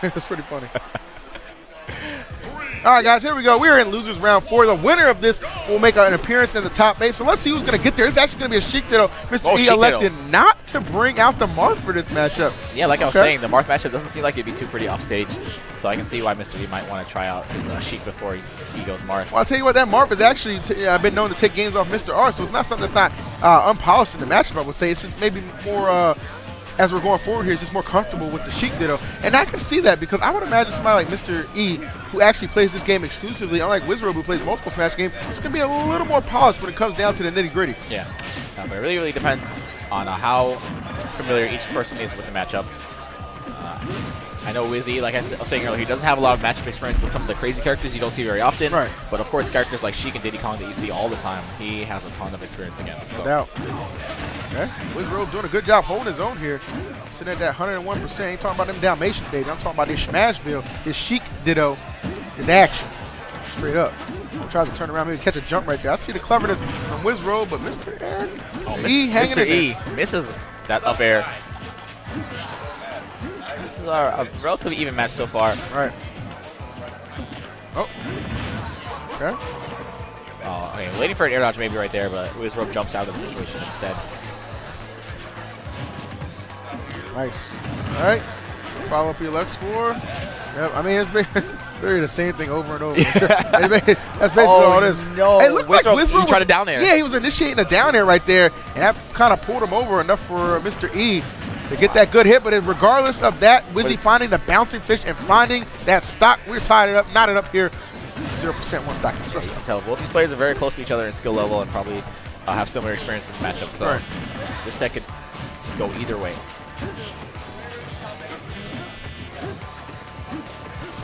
It was pretty funny. All right, guys, here we go. We're in losers round 4. The winner of this will make an appearance in the top 8. So let's see who's going to get there. It's actually going to be a Sheik Ditto. Mr. E elected not to bring out the Marth for this matchup. Yeah, like I was saying, the Marth matchup doesn't seem like it'd be too pretty off stage. So I can see why Mr. E might want to try out his Sheik before he goes Marth. Well, I'll tell you what, that Marth has actually been known to take games off Mr. R. So it's not something that's not unpolished in the matchup, I would say. It's just maybe more... as we're going forward here, is just more comfortable with the Sheik Ditto. And I can see that because I would imagine somebody like Mr. E, who actually plays this game exclusively, unlike Wizzrobe, who plays multiple Smash games, it's going to be a little more polished when it comes down to the nitty-gritty. Yeah, but it really depends on how familiar each person is with the matchup. I know Wizzy, like I was saying earlier, he doesn't have a lot of matchup experience with some of the crazy characters you don't see very often. Right. But of course, characters like Sheik and Diddy Kong that you see all the time, he has a ton of experience against. So. No doubt. Okay. Wizzrobe doing a good job holding his own here. Sitting at that 101%. Ain't talking about them Dalmatians, baby. I'm talking about this Smashville, this Sheik Ditto, his action. Straight up. Tries to turn around, maybe catch a jump right there. I see the cleverness from Wizzrobe, but Mr. E hanging Mr. in E there. misses that up air. This is a relatively even match so far. Right. Oh. Okay. Oh, okay. Waiting for an air dodge maybe right there, but Wizzrobe jumps out of the situation instead. Nice. All right. Follow up your Lux 4. Yep. I mean, it's literally the same thing over and over. That's basically all it is. No. It looked like Wizzrobe tried to down air. Yeah, he was initiating a down air right there, and that kind of pulled him over enough for Mr. E to get that good hit. But regardless of that, Wizzy finding the bouncing fish and finding that stock, we're tied it up, knotted up here. 0% one stock. You can tell both these players are very close to each other in skill level and probably have similar experience in the matchup. So this set could go either way.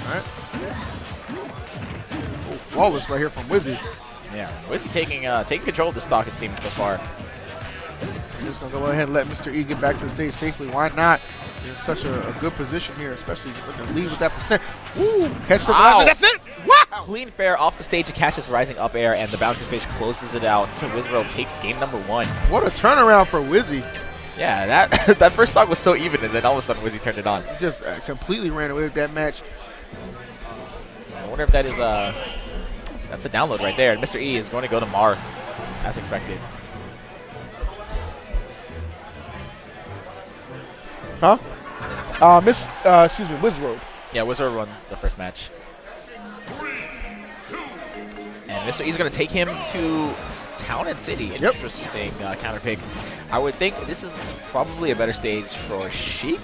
All right. Oh, flawless right here from Wizzy. Yeah, Wizzy taking control of the stock, it seems, so far. I'm just going to go ahead and let Mr. E get back to the stage safely. Why not? In such a good position here, especially looking to lead with that percent. Woo! Catch the blast. That's it! Wow! Clean fair off the stage to catch his rising up air, and the bouncing fish closes it out. So Wizzrobe takes game number 1. What a turnaround for Wizzy. Yeah, that first stock was so even, and then all of a sudden Wizzy turned it on. He just completely ran away with that match. I wonder if that is that's a download right there. And Mr. E is going to go to Marth, as expected. Huh? Excuse me, Wizzrobe. Yeah, Wizzrobe won the first match. And Mr. E is going to take him to Town and City. Interesting counter pick. I would think this is probably a better stage for Sheik.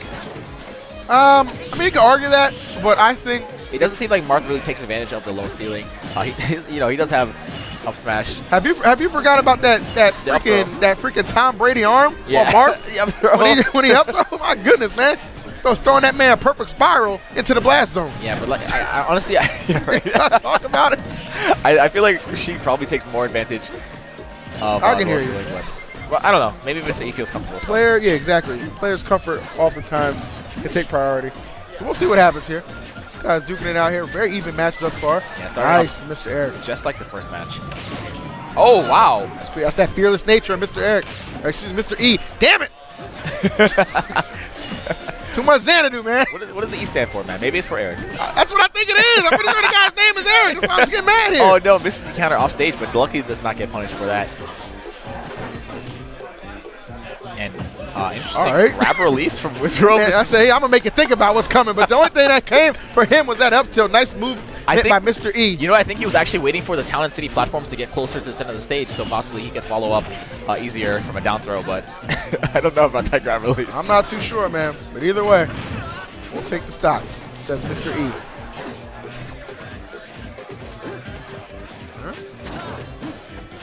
I mean, you can argue that, but I think it doesn't seem like Marth really takes advantage of the low ceiling. He does have up smash. Have you forgot about that freaking Tom Brady arm on Marth? Yeah, when he helped? Oh my goodness, man! Was throwing that man perfect spiral into the blast zone. Yeah, but like I honestly, talk about it. I feel like she probably takes more advantage of. I can hear you. Well, I don't know. Maybe Mr. E feels comfortable. Player, yeah, exactly. Player's comfort oftentimes can take priority. So we'll see what happens here. This guy's duking it out here. Very even match thus far. Yeah, nice, Mr. Eric. Just like the first match. Oh wow! That's that fearless nature of Mr. Eric. Or, excuse me, Mr. E. Damn it! Too much Xanadu, man. What does the E stand for, man? Maybe it's for Eric. That's what I think it is. I'm pretty sure the guy's name is Eric. That's why I was getting mad here. Oh, no. Misses the counter off stage, but lucky does not get punished for that. And interesting grab release from Wizzrobe. Man, I say, I'm going to make you think about what's coming, but the only thing that came for him was that up tilt. Nice move hit by Mr. E. You know, I think he was actually waiting for the Town and City platforms to get closer to the center of the stage, so possibly he could follow up easier from a down throw, but I don't know about that grab release. I'm not too sure, man. But either way, we'll take the stock, says Mr. E.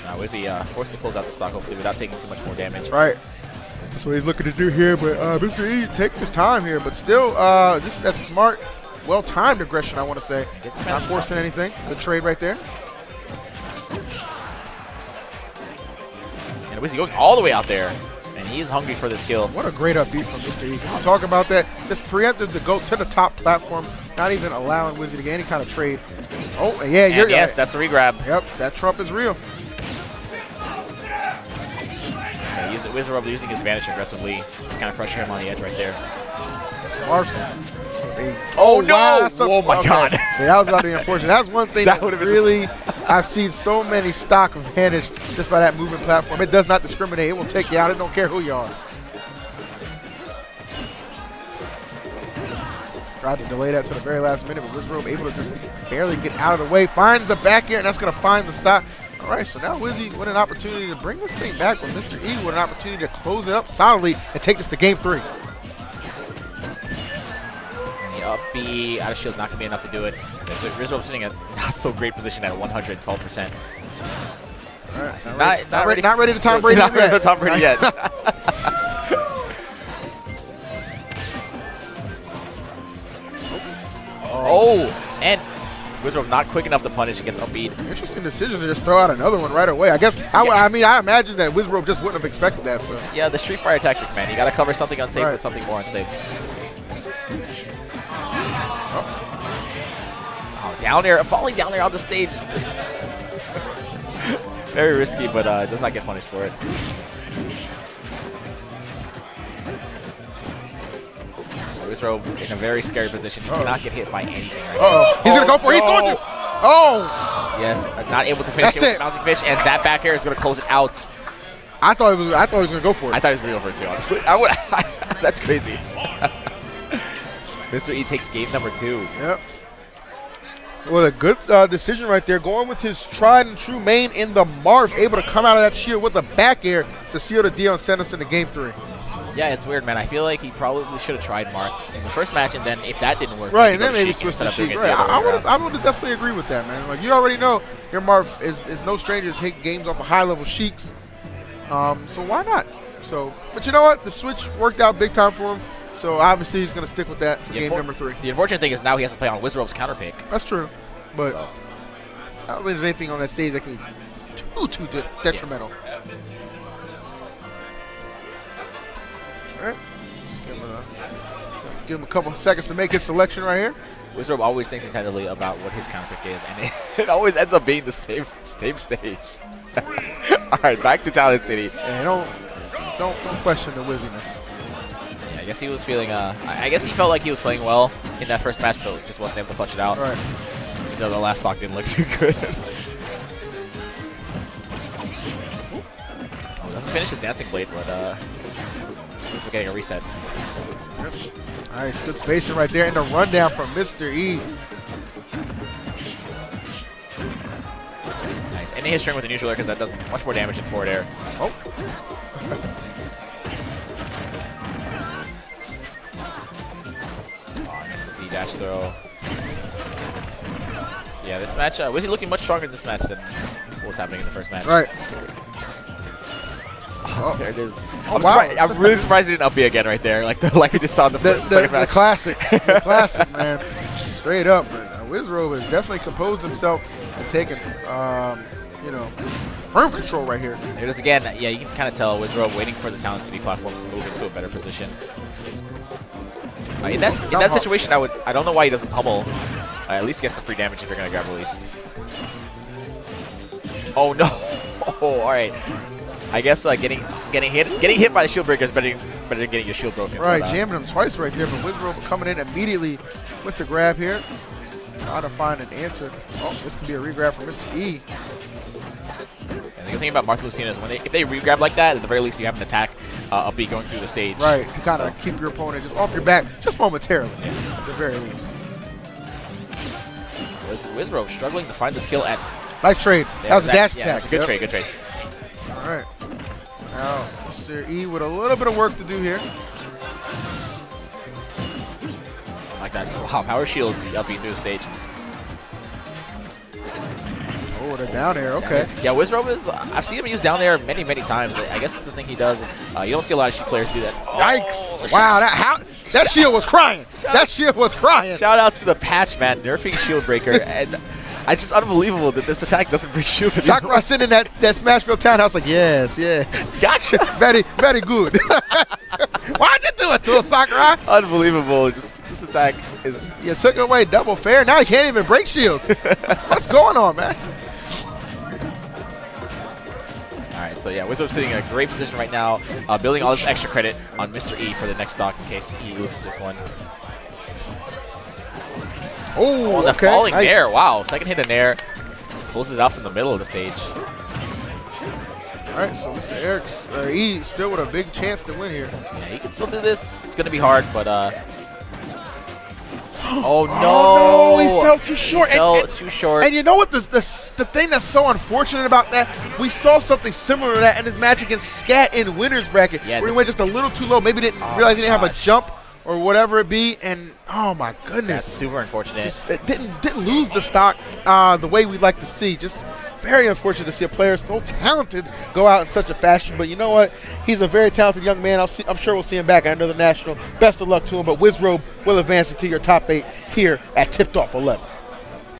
Now, Wizzy forced to close out the stock, hopefully, without taking too much more damage. Right. That's what he's looking to do here, but Mr. E taking his time here, but still just that smart, well-timed aggression, I want to say. Not forcing anything. Good trade right there. And Wizzy going all the way out there, and he is hungry for this kill. What a great upbeat from Mr. E. Can you talk about that? Just preempted to go to the top platform, not even allowing Wizzy to get any kind of trade. Oh, yeah. Yes, that's a regrab. Yep, that trump is real. Wizzrobe using his advantage aggressively to kind of pressure him on the edge right there. Marth Oh, no! Wow, Oh, my God. Yeah, that was about to be unfortunate. That's one thing that really, I've seen so many stock advantage just by that movement platform. It does not discriminate. It will take you out. It don't care who you are. Tried to delay that to the very last minute, but Wizzrobe able to just barely get out of the way. Finds the back air, and that's going to find the stop. All right, so now Wizzy with an opportunity to bring this thing back with Mr. E with an opportunity to close it up solidly and take this to game 3. And the up B out of shield not going to be enough to do it. Wizzrobe sitting at not so great position at 112%. All right, not ready to Tom Brady not ready to Tom Brady yet. Oh, and Wizzrobe not quick enough to punish. He gets upbeat. Interesting decision to just throw out another one right away. I guess, I mean, I imagine that Wizzrobe just wouldn't have expected that. So. Yeah, the Street Fighter tactic, man. You got to cover something unsafe with something more unsafe. Oh, down there, falling down there on the stage. Very risky, but does not get punished for it. Wizzrobe in a very scary position. He cannot get hit by anything right now. He's going to go for it. He's going to. Oh! Yes, not able to finish it with the bouncing fish, and that back air is going to close it out. I thought he was going to go for it. I thought he was going to go for it too, honestly. That's crazy. Mr. E takes game number 2. Yep. Well, a good decision right there. Going with his tried and true main in the Marth, able to come out of that shield with a back air to seal the deal and send us into game 3. Yeah, it's weird, man. I feel like he probably should have tried Marth in the first match, and then if that didn't work, right, and then maybe switch to Sheik. Right, I would definitely agree with that, man. Like, you already know your Marth is no stranger to taking games off of high-level Sheiks, so why not? So, but you know what? The switch worked out big time for him, so obviously he's going to stick with that for game number 3. The unfortunate thing is now he has to play on Wizzrobe's counter pick. That's true, but I don't think there's anything on that stage that can be too detrimental. Yeah. All right. Give him a couple seconds to make his selection right here. Wizzrobe always thinks intensively about what his counter pick is, and it always ends up being the same stage. All right, back to Talent City. Yeah, don't question the wizziness. Yeah, I guess he was feeling. I guess he felt like he was playing well in that first match, but just wasn't able to clutch it out. Right. Even though the last stock didn't look too good. Doesn't finish his dancing blade, but we're getting a reset. Yep. Nice, good spacing right there, and the rundown from Mr. E. Nice, ending his string with a neutral air because that does much more damage than forward air. Oh. Misses the dash throw. So yeah, this match, was he looking much stronger in this match than what was happening in the first match? Right. Oh, there it is. I'm really surprised he didn't up B again right there, like we just saw in the second match. The classic, the classic, man. Straight up, man. Wizzrobe has definitely composed himself and taken, firm control right here. There it is again. Yeah, you can kind of tell Wizzrobe waiting for the Talent City platforms to move into a better position. In that situation, I don't know why he doesn't pummel. At least gets the free damage if you're gonna grab release. Oh no! Oh, all right. I guess getting hit by the shield breaker is better than getting your shield broken. Right, jamming him twice right there, but Wizzrobe coming in immediately with the grab here. Trying to find an answer. Oh, this could be a regrab for Mr. E. And the good thing about Marth Lucina is if they regrab like that, at the very least you have an attack up B going through the stage. Right, to kind of keep your opponent just off your back, just momentarily, at the very least. Wizzrobe struggling to find this kill at. Nice trade. That was a dash attack. Good trade, good trade. All right. Now, Mr. E with a little bit of work to do here. Like that. Wow, power shields the up B through the stage. Oh, the down air. Okay. Yeah, Wizzrobe is. I've seen him use down air many, many times. I guess that's the thing he does. You don't see a lot of Sheik players do that. Yikes! Wow, that shield was crying. That shield was crying. Shout out to the patch, man, nerfing shield breaker, and it's just unbelievable that this attack doesn't bring shield. Sakurai sitting in that Smashville townhouse like, yes. Gotcha. Very, very good. Why'd you do it to him, Sakurai? Unbelievable. Just this attack is. You took away double fair. Now he can't even break shields. What's going on, man? Alright, so yeah, Wizzrobe sitting in a great position right now, building all this extra credit on Mr. E for the next stock in case he loses this one. Oh, the okay. falling Nice. nair. Wow, second hit in air. Pulls it out from the middle of the stage. All right, so Mr. Eric's he still with a big chance to win here. Yeah, he can still do this. It's going to be hard, but oh no! Oh, no, he fell too short. He fell too short. And you know what? The thing that's so unfortunate about that, we saw something similar to that in his match against Scat in winner's bracket, Yeah, where he went just a little too low. Maybe didn't realize he didn't have a jump or whatever it be, and oh my goodness, That's super unfortunate. just, it didn't lose the stock the way we'd like to see. Just very unfortunate to see a player so talented go out in such a fashion. But you know what? He's a very talented young man. I'm sure we'll see him back at another national. Best of luck to him. But Wizzrobe will advance into your top 8 here at Tipped Off 11.